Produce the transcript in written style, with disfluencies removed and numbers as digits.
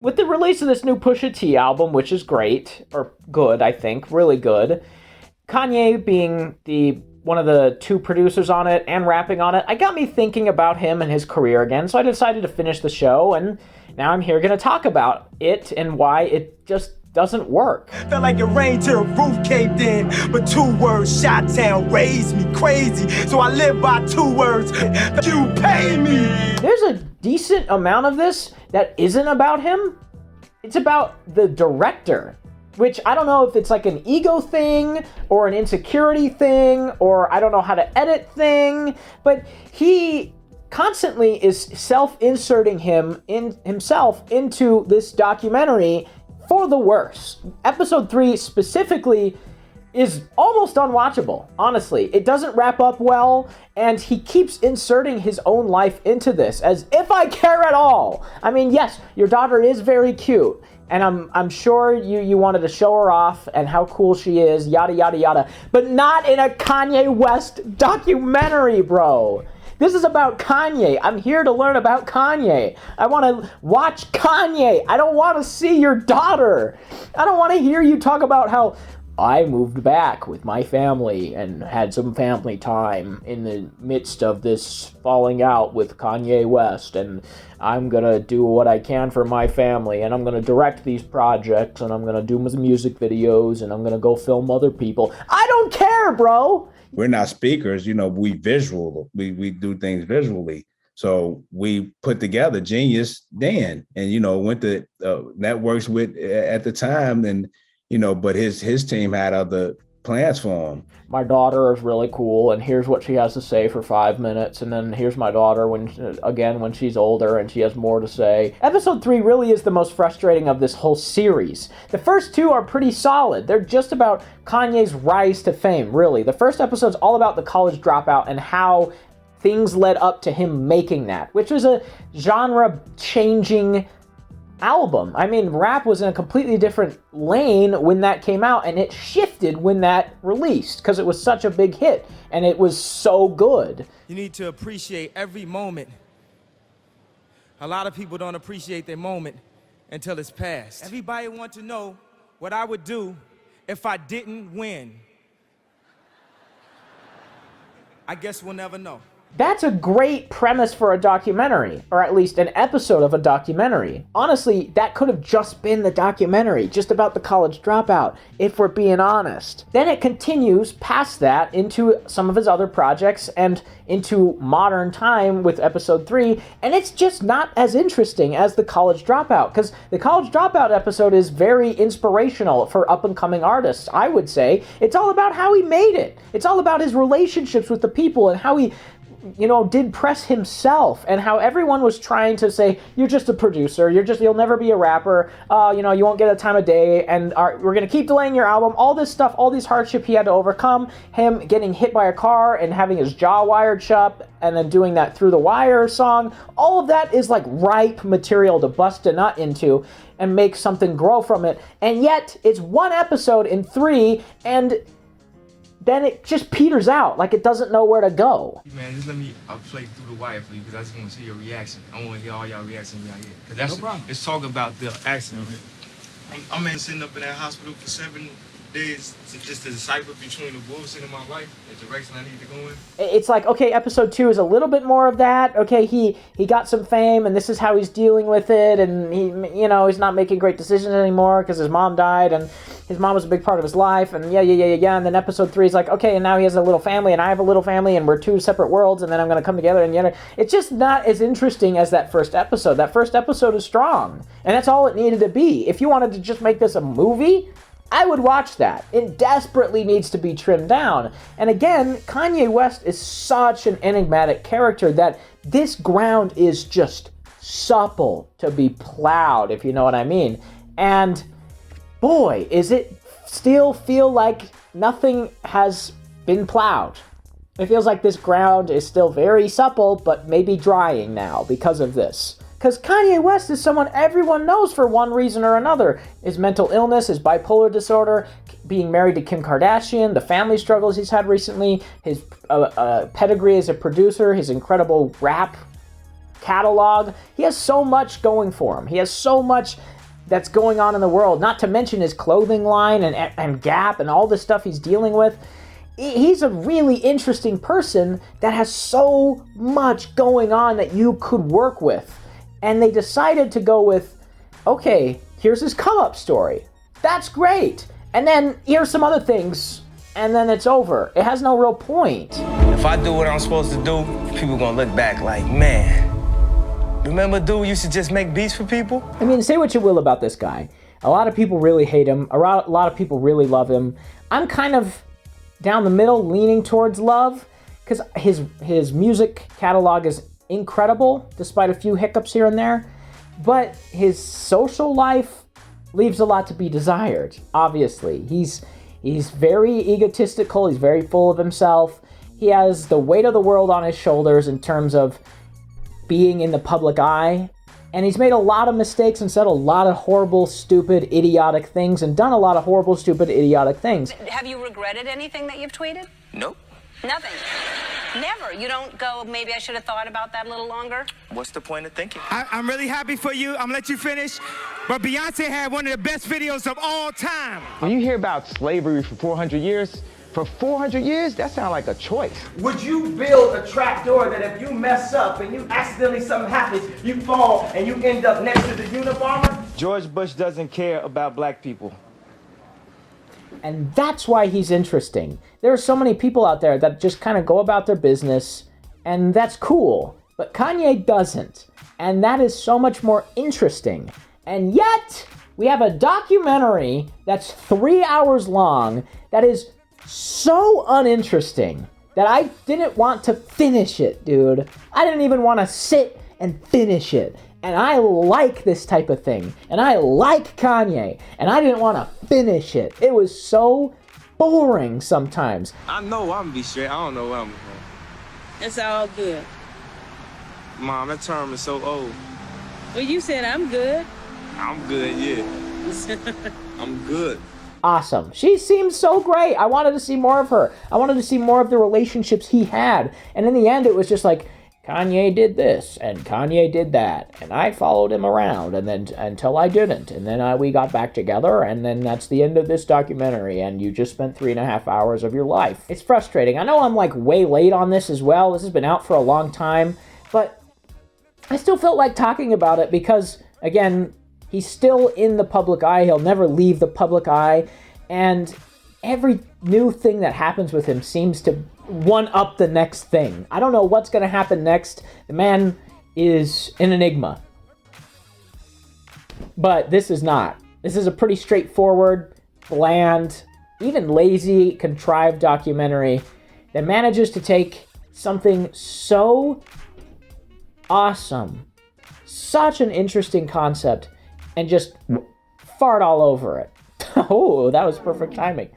With the release of this new Pusha T album, which is great, or good, I think, really good, Kanye being the one of the two producers on it and rapping on it, I got me thinking about him and his career again, so I decided to finish the show, and now I'm here going to talk about it and why it just doesn't work. Felt like it rained till the roof caved in, but 2 words, Shot-Town, raised me crazy, so I live by 2 words, you pay me. There's a decent amount of this that isn't about him. It's about the director, which I don't know if it's like an ego thing or an insecurity thing or I don't know how to edit thing, but he constantly is self-inserting himself into this documentary for the worse. Episode 3 specifically is almost unwatchable, honestly. It doesn't wrap up well, and he keeps inserting his own life into this as if I care at all. I mean, yes, your daughter is very cute, and I'm sure you wanted to show her off and how cool she is, yada, yada, yada, but not in a Kanye West documentary, bro. This is about Kanye. I'm here to learn about Kanye. I want to watch Kanye. I don't want to see your daughter. I don't want to hear you talk about how I moved back with my family and had some family time in the midst of this falling out with Kanye West, and I'm gonna do what I can for my family, and I'm gonna direct these projects, and I'm gonna do music videos, and I'm gonna go film other people. I don't care, bro! We're not speakers, we visual. We do things visually. So we put together Genius Dan, and, went to networks with at the time, and but his team had other plans for him. My daughter is really cool, and here's what she has to say for 5 minutes, and then here's my daughter when she's older and she has more to say. Episode 3 really is the most frustrating of this whole series. The first 2 are pretty solid. They're just about Kanye's rise to fame, really. The first episode's all about the college dropout and how things led up to him making that, which was a genre-changing album. I mean, rap was in a completely different lane when that came out, and it shifted when that released because it was such a big hit and it was so good. You need to appreciate every moment. A lot of people don't appreciate their moment until it's past. Everybody wants to know what I would do if I didn't win. I guess we'll never know. That's a great premise for a documentary, or at least an episode of a documentary. Honestly, that could have just been the documentary, just about the college dropout, if we're being honest. Then it continues past that into some of his other projects and into modern time with episode 3, and it's just not as interesting as the college dropout, because the college dropout episode is very inspirational for up-and-coming artists, I would say. It's all about how he made it. It's all about his relationships with the people and how he did press himself, and how everyone was trying to say, you're just a producer, you'll never be a rapper, you won't get a time of day, and we're going to keep delaying your album, all this stuff, all these hardship he had to overcome, him getting hit by a car and having his jaw wired shut, and then doing that Through the Wire song. All of that is like ripe material to bust a nut into and make something grow from it, and yet it's one episode in 3, and then it just peters out, like it doesn't know where to go. Man, just let me play Through the Wire for you, because I just want to see your reaction. I want to hear all y'all reactions y'all get. Because that's, no problem. Let's talk about the accident. I'm sitting up in that hospital for 7 days just to decipher between the bullshit in my life, the direction I need to go in. It's like, okay, episode 2 is a little bit more of that. Okay, he got some fame, and this is how he's dealing with it, and he's not making great decisions anymore because his mom died, and his mom was a big part of his life, and yeah. And then episode 3 is like, okay, and now he has a little family, and I have a little family, and we're 2 separate worlds, and then I'm going to come together, and it's just not as interesting as that first episode. That first episode is strong, and that's all it needed to be. If you wanted to just make this a movie, I would watch that. It desperately needs to be trimmed down. And again, Kanye West is such an enigmatic character that this ground is just supple to be plowed, if you know what I mean. And boy, is it still feel like nothing has been plowed. It feels like this ground is still very supple, but maybe drying now because of this. Because Kanye West is someone everyone knows for one reason or another. His mental illness, his bipolar disorder, being married to Kim Kardashian, the family struggles he's had recently, his pedigree as a producer, his incredible rap catalog. He has so much going for him. He has so much that's going on in the world, not to mention his clothing line and Gap and all the stuff he's dealing with. He's a really interesting person that has so much going on that you could work with. And they decided to go with, okay, here's his come-up story. That's great. And then here's some other things, and then it's over. It has no real point. If I do what I'm supposed to do, people gonna look back like, man, remember dude used to just make beats for people? I mean, say what you will about this guy. A lot of people really hate him. A lot of people really love him. I'm kind of down the middle, leaning towards love, because his music catalog is incredible, despite a few hiccups here and there. But his social life leaves a lot to be desired, obviously. He's very egotistical, he's very full of himself. He has the weight of the world on his shoulders in terms of being in the public eye. And he's made a lot of mistakes and said a lot of horrible, stupid, idiotic things and done a lot of horrible, stupid, idiotic things. Have you regretted anything that you've tweeted? Nope. Nothing. Never. You don't go, maybe I should have thought about that a little longer? What's the point of thinking? I'm really happy for you. I'm gonna let you finish. But Beyonce had one of the best videos of all time. When you hear about slavery for 400 years, for 400 years, that sounds like a choice. Would you build a trap door that if you mess up and you accidentally something happens, you fall and you end up next to the Unabomber? George Bush doesn't care about black people. And that's why he's interesting. There are so many people out there that just kind of go about their business, and that's cool. But Kanye doesn't. And that is so much more interesting. And yet, we have a documentary that's 3 hours long that is so uninteresting that I didn't want to finish it, dude. I didn't even want to sit and finish it. And I like this type of thing. And I like Kanye. And I didn't want to finish it. It was so boring sometimes. I know I'm gonna be straight. I don't know where I'm going. It's all good. Mom, that term is so old. Well, you said I'm good. I'm good, yeah. I'm good. Awesome. She seems so great. I wanted to see more of her. I wanted to see more of the relationships he had. And in the end, it was just like, Kanye did this, and Kanye did that, and I followed him around, and then until I didn't, and then we got back together, and then that's the end of this documentary, and you just spent 3.5 hours of your life. It's frustrating. I know I'm like way late on this as well. This has been out for a long time, but I still felt like talking about it because, again, he's still in the public eye. He'll never leave the public eye, and every new thing that happens with him seems to one up the next thing. I don't know what's going to happen next. The man is an enigma. But this is not. This is a pretty straightforward, bland, even lazy, contrived documentary that manages to take something so awesome, such an interesting concept, and just fart all over it. Oh, that was perfect timing.